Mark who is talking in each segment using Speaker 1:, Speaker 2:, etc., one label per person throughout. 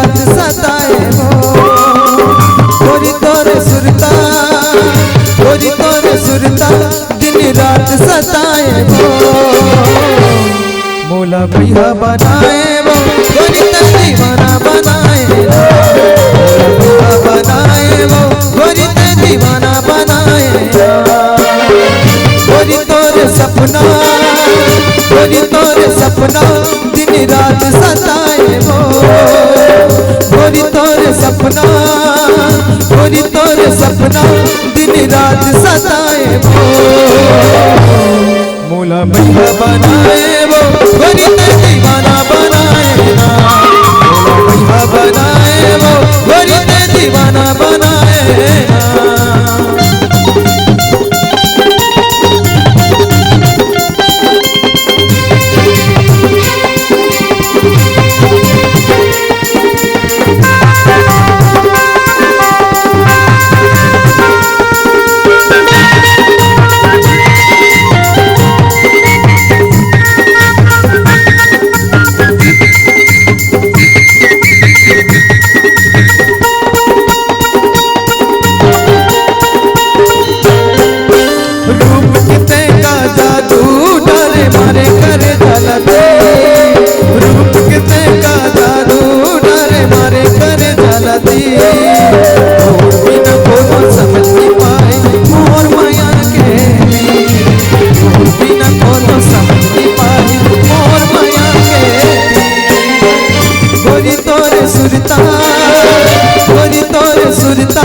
Speaker 1: रात सताए वो। गोरी तोरे सुरता, गोरी तोरे सुरता दिन रात सताए वो। मोला भैया बनाए वो, गोरी तेरे दीवाना बनाए वो। मोला भैया बनाए वो, गोरी तेरे दीवाना बनाए वो। गोरी तोरे सपना, गोरी तोरे सपना दिन रात सताए वो। गोरी तोरे सपना, गोरी तोरे सपना दिन रात सताए वो। मोला भैया बनाए वो, गोरी तेरे दीवाना बनाए ना। मोला भैया बनाए वो, गोरी तेरे दीवाना बनाए ना। गोरी तोरे सुरता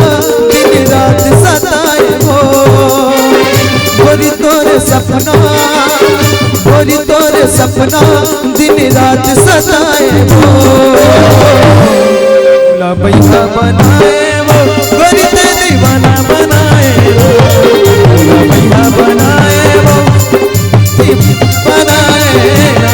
Speaker 1: दिन रात सताए वो। गोरी तोरे सपना, गोरी तोरे सपना दिन रात सताए वो। मोला भैया बनाए वो, गोरी तेरे दीवाना बनाए वो। मोला भैया बनाए वो, बनाए ना।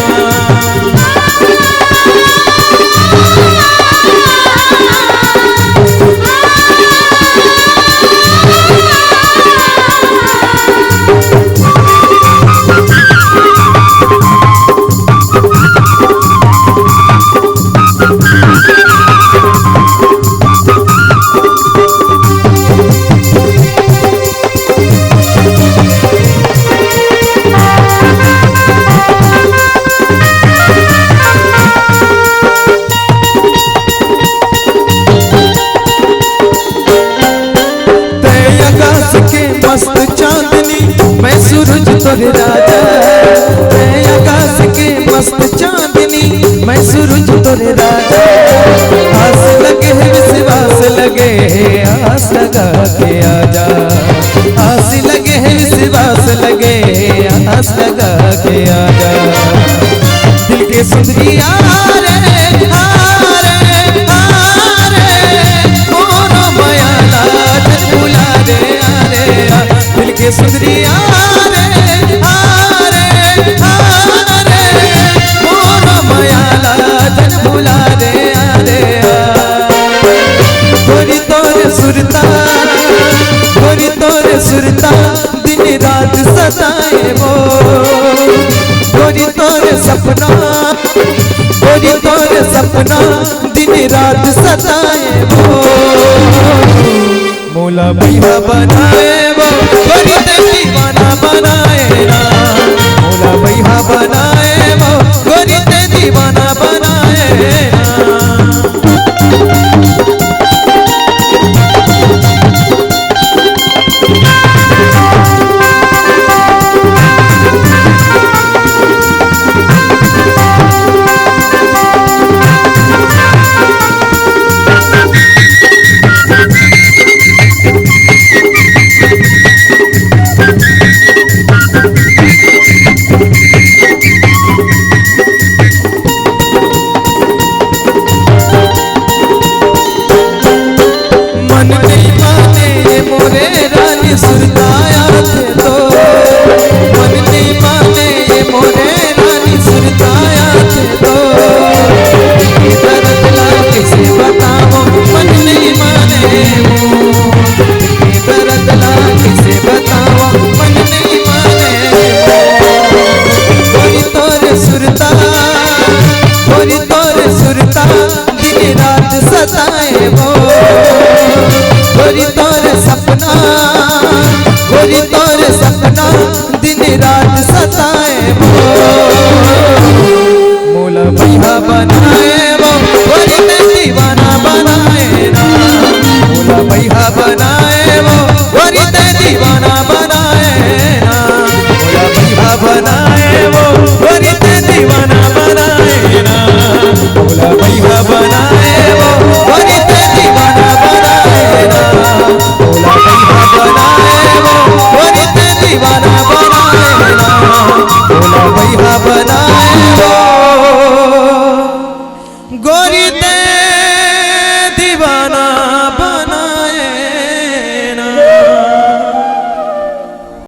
Speaker 1: मस्त चांदनी मैं सूरज तोरे राजा। मैं आकाश के मस्त चांदनी मैं सूरज तोरे राजा। आस लगे विश्वास लगे आस लगा के आजा। आस लगे विश्वास लगे आस लगा के आजा। दिल के सुंदरिया रे आरे आरे मोरो मायाला झूला रे आरे। दिल के सुंदरिया रे आरे आरे मोरो मायाला झूला रे आरे। गोरी तोरे सुरता, गोरी तोरे सुरता दिन रात सताए वो। गोरी तोरे सपना, गोरी तोरे सपना दिन रात सताए वो। मोला भैया बनाए वो, गोरी तेरे दीवाना बनाए ना। मोला भैया बनाए वो, गोरी तेरे दीवाना बनाए ना। रात सताए वो, गोरी तोरे सपना, गोरी तोरे सपना दिन रात सताए वो, मोला भैया बनाए वो, गोरी ते दीवाना बनाए ना, मोला भैया बनाए वो, गोरी ते दीवाना बनाए ना, मोला भैया बनाए